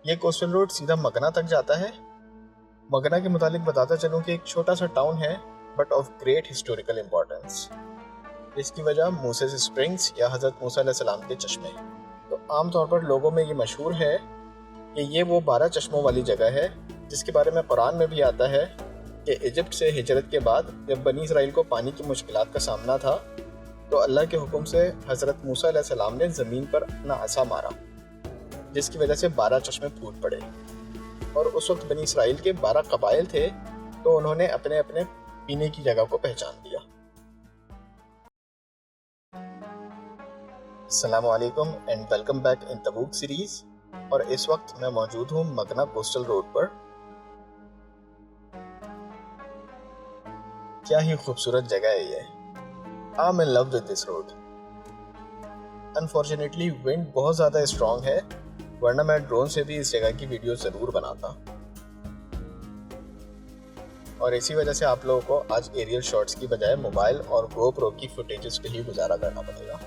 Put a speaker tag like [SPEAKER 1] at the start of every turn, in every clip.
[SPEAKER 1] ये coastal road सीधा मगना तक जाता है। मगना के मुतालिक बताता चलूं कि एक छोटा सा टाउन है but of great historical importance. इसकी वजह मूसेस स्प्रिंग्स या हज़रत मूसा अलैहिस्सलाम के चश्मे। तो आमतौर पर लोगों में ये मशहूर है कि ये वो 12 चश्मों वाली जगह है जिसके बारे में कुरान में भी आता है कि इजिप्ट से हिजरत के बाद जब बनी इसराइल को पानी की मुश्किलात का सामना था तो अल्लाह के हुक्म से हज़रत मूसा अलैहिस्सलाम ने ज़मीन पर अपना असा मारा जिसकी वजह से 12 चश्मे फूट पड़े। और उस वक्त बनी इसराइल के 12 कबाइल थे तो उन्होंने अपने अपने पीने की जगह को पहचान दिया। अस्सलाम वालेकुम and welcome back in तबूक series. और इस वक्त मैं मौजूद हूँ मगना कोस्टल रोड पर। क्या ही खूबसूरत जगह है ये। I am in love with this road. Unfortunately wind बहुत ज़्यादा स्ट्रॉन्ग है, वरना मैं ड्रोन से भी इस जगह की वीडियो ज़रूर बनाता। और इसी वजह से आप लोगों को आज एरियल शॉट्स की बजाय मोबाइल और गोप्रो की फुटेजेस पे ही गुजारा करना पड़ेगा।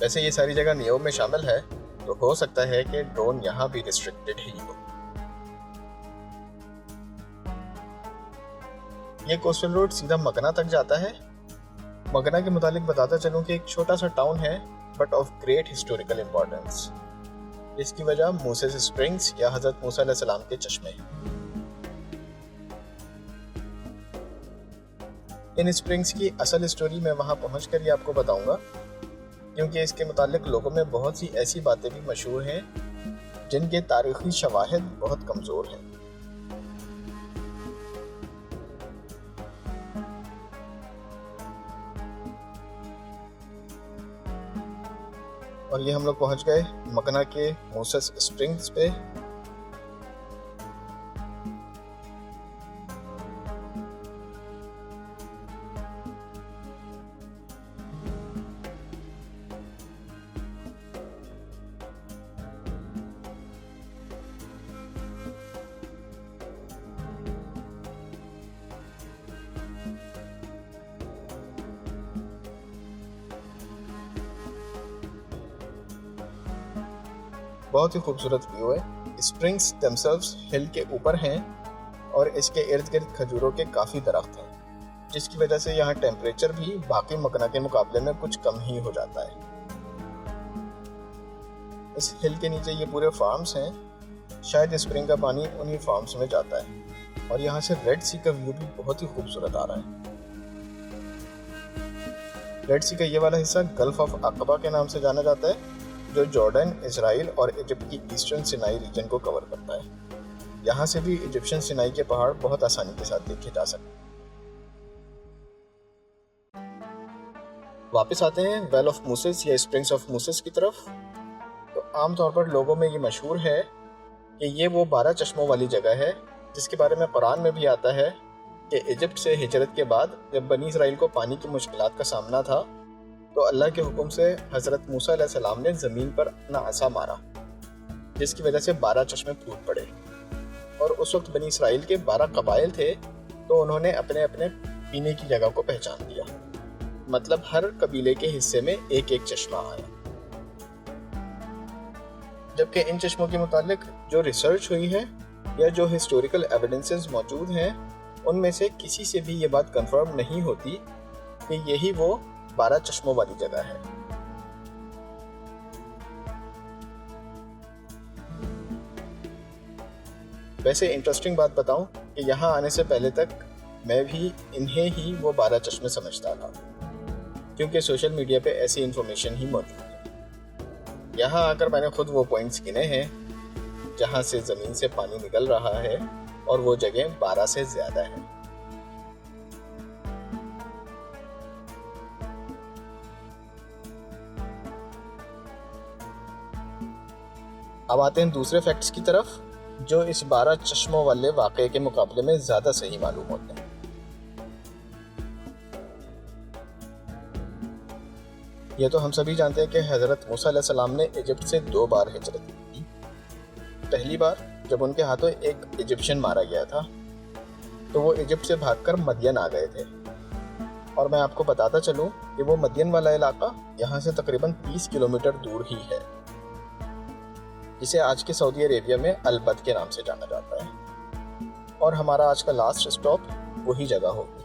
[SPEAKER 1] वैसे ये सारी जगह नियोम में शामिल है तो हो सकता है कि ड्रोन यहाँ भी रिस्ट्रिक्टेड ही हो। ये कोस्टल रोड सीधा मगना तक जाता है। मगना के मुतालिक बताता चलूं कि एक छोटा सा टाउन है but of great historical importance. इसकी वजह मूसेस स्प्रिंग्स या हज़रत मूसा अलैहिस्सलाम के चश्मे। इन स्प्रिंग्स की असल स्टोरी मैं वहां पहुंच कर ही आपको बताऊंगा, क्योंकि इसके मुतालिक लोगों में बहुत सी ऐसी बातें भी मशहूर हैं जिनके तारीखी शवाहिद बहुत कमज़ोर हैं। और ये हम लोग पहुंच गए मगना के मूसेस स्प्रिंग्स पे। बहुत ही खूबसूरत व्यू है। स्प्रिंग्स दमसेल्व्स हिल के ऊपर हैं और इसके इर्द गिर्द खजूरों के काफ़ी दरख्त हैं, जिसकी वजह से यहाँ टेम्परेचर भी बाकी मगना के मुकाबले में कुछ कम ही हो जाता है। इस हिल के नीचे ये पूरे फार्म्स हैं, शायद स्प्रिंग का पानी उन्हीं फार्म्स में जाता है। और यहाँ से रेड सी का व्यू भी बहुत ही खूबसूरत आ रहा है। रेड सी का ये वाला हिस्सा गल्फ ऑफ अकबा के नाम से जाना जाता है, जो जॉर्डन, इजराइल और इजिप्ट की ईस्टर्न सिनाई रीजन को कवर करता है। यहाँ से भी इजिप्शियन सिनाई के पहाड़ बहुत आसानी के साथ देखे जा सकते हैं। वापस आते हैं वेल ऑफ मूसेस या स्प्रिंग्स ऑफ मूसेस की तरफ। तो आमतौर पर लोगों में ये मशहूर है कि ये वो 12 चश्मों वाली जगह है जिसके बारे में कुरान में भी आता है कि इजिप्ट से हिजरत के बाद जब बनी इसराइल को पानी की मुश्किलात का सामना था तो अल्लाह के हुक्म से हज़रत मूसा अलैहिस्सलाम ने ज़मीन पर अपना असा मारा जिसकी वजह से 12 चश्मे फूट पड़े। और उस वक्त बनी इसराइल के 12 कबाइल थे तो उन्होंने अपने अपने पीने की जगह को पहचान दिया। मतलब हर कबीले के हिस्से में एक एक चश्मा आया। जबकि इन चश्मों के मुतालिक जो रिसर्च हुई है या जो हिस्टोरिकल एविडेंसेस मौजूद हैं उनमें से किसी से भी ये बात कंफर्म नहीं होती कि यही वो 12 चश्मों वाली जगह है। वैसे इंटरेस्टिंग बात बताऊं कि यहाँ आने से पहले तक मैं भी इन्हें ही वो 12 चश्मे समझता था, क्योंकि सोशल मीडिया पे ऐसी इंफॉर्मेशन ही मौजूद है। यहाँ आकर मैंने खुद वो पॉइंट्स गिने हैं जहाँ से ज़मीन से पानी निकल रहा है और वो जगह 12 से ज़्यादा है। अब आते हैं दूसरे फैक्ट्स की तरफ, जो इस 12 चश्मों वाले वाक़े के मुकाबले में ज़्यादा सही मालूम होते हैं। ये तो हम सभी जानते हैं कि हज़रत मूसा अलैहिस्सलाम ने इजिप्ट से 2 बार हिजरत की। पहली बार जब उनके हाथों एक इजिप्शियन मारा गया था तो वो इजिप्ट से भागकर मदियन आ गए थे। और मैं आपको बताता चलूँ कि वो मदियन वाला इलाका यहाँ से तकरीबन 30 किलोमीटर दूर ही है। जिसे आज के सऊदी अरेबिया में अलबद के नाम से जाना जाता है। और हमारा आज का लास्ट स्टॉप वही जगह होगी।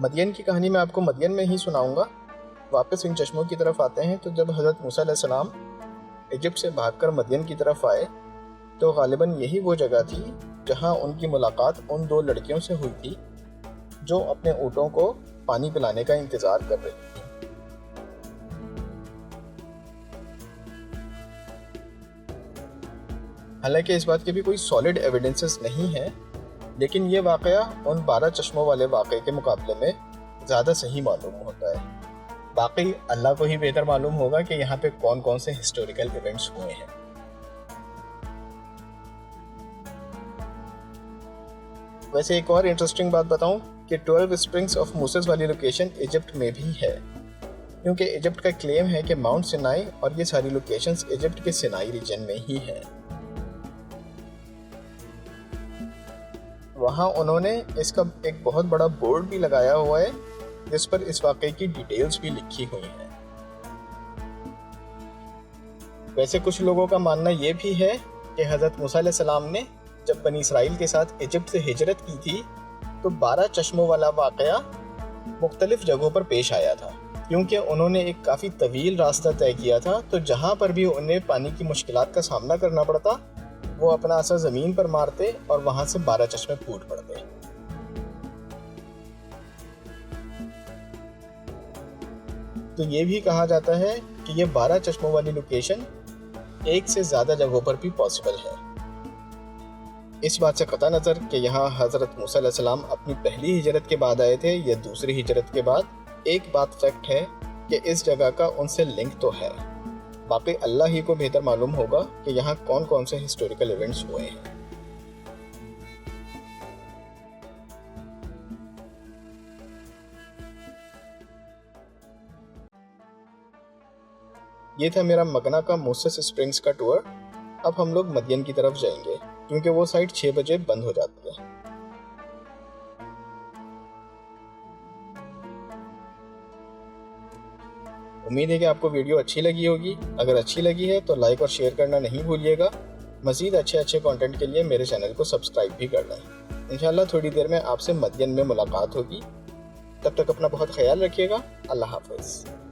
[SPEAKER 1] मदियन की कहानी मैं आपको मदियन में ही सुनाऊंगा। वापस इन चश्मों की तरफ आते हैं तो जब हज़रत मूसा अलैहिस्सलाम इजिप्ट से भागकर मदियन की तरफ आए तो गालिबन यही वो जगह थी जहां उनकी मुलाकात उन दो लड़कियों से हुई थी जो अपने ऊँटों को पानी पिलाने का इंतज़ार कर रही थी। हालांकि इस बात के भी कोई सॉलिड एविडेंसेस नहीं है, लेकिन ये वाक़या उन 12 चश्मों वाले वाक़े के मुकाबले में ज़्यादा सही मालूम होता है। बाकी अल्लाह को ही बेहतर मालूम होगा कि यहाँ पे कौन कौन से हिस्टोरिकल इवेंट्स हुए हैं। वैसे एक और इंटरेस्टिंग बात बताऊं कि 12 स्प्रिंग्स ऑफ मूसेस वाली लोकेशन इजिप्ट में भी है, क्योंकि इजिप्ट का क्लेम है कि माउंट सिनाई और ये सारी लोकेशंस इजिप्ट के सिनाई रीजन में ही है। वहाँ उन्होंने इसका एक बहुत बड़ा बोर्ड भी लगाया हुआ है जिस पर इस वाक़े की डिटेल्स भी लिखी हुई हैं। वैसे कुछ लोगों का मानना ये भी है कि हज़रत मूसा अलैहिस्सलाम ने जब बनी इसराइल के साथ इजिप्ट से हिजरत की थी तो 12 चश्मों वाला वाक़या मुख्तलिफ जगहों पर पेश आया था, क्योंकि उन्होंने एक काफ़ी तवील रास्ता तय किया था। तो जहाँ पर भी उन्हें पानी की मुश्किलात का सामना करना पड़ता वो अपना असर ज़मीन पर मारते और वहाँ से 12 चश्मे फूट पड़ते। तो ये भी कहा जाता है कि ये 12 चश्मों वाली लोकेशन एक से ज़्यादा जगहों पर भी पॉसिबल है। इस बात से कता नज़र कि यहाँ हज़रत मूसा अलैहिस्सलाम अपनी पहली हिजरत के बाद आए थे या दूसरी हिजरत के बाद, एक बात फैक्ट है कि इस जगह का उनसे लिंक तो है। बाकी अल्लाह ही को बेहतर मालूम होगा कि यहाँ कौन कौन से हिस्टोरिकल इवेंट्स हुए हैं। ये था मेरा मगना का मूसेस स्प्रिंग्स का टूर। अब हम लोग मदियन की तरफ जाएंगे क्योंकि वो साइट 6 बजे बंद हो जाती है। उम्मीद है कि आपको वीडियो अच्छी लगी होगी। अगर अच्छी लगी है तो लाइक और शेयर करना नहीं भूलिएगा। मज़ीद अच्छे कंटेंट के लिए मेरे चैनल को सब्सक्राइब भी कर लें। इंशाल्लाह थोड़ी देर में आपसे मदियन में मुलाकात होगी। तब तक अपना बहुत ख्याल रखिएगा। अल्लाह हाफ़िज़।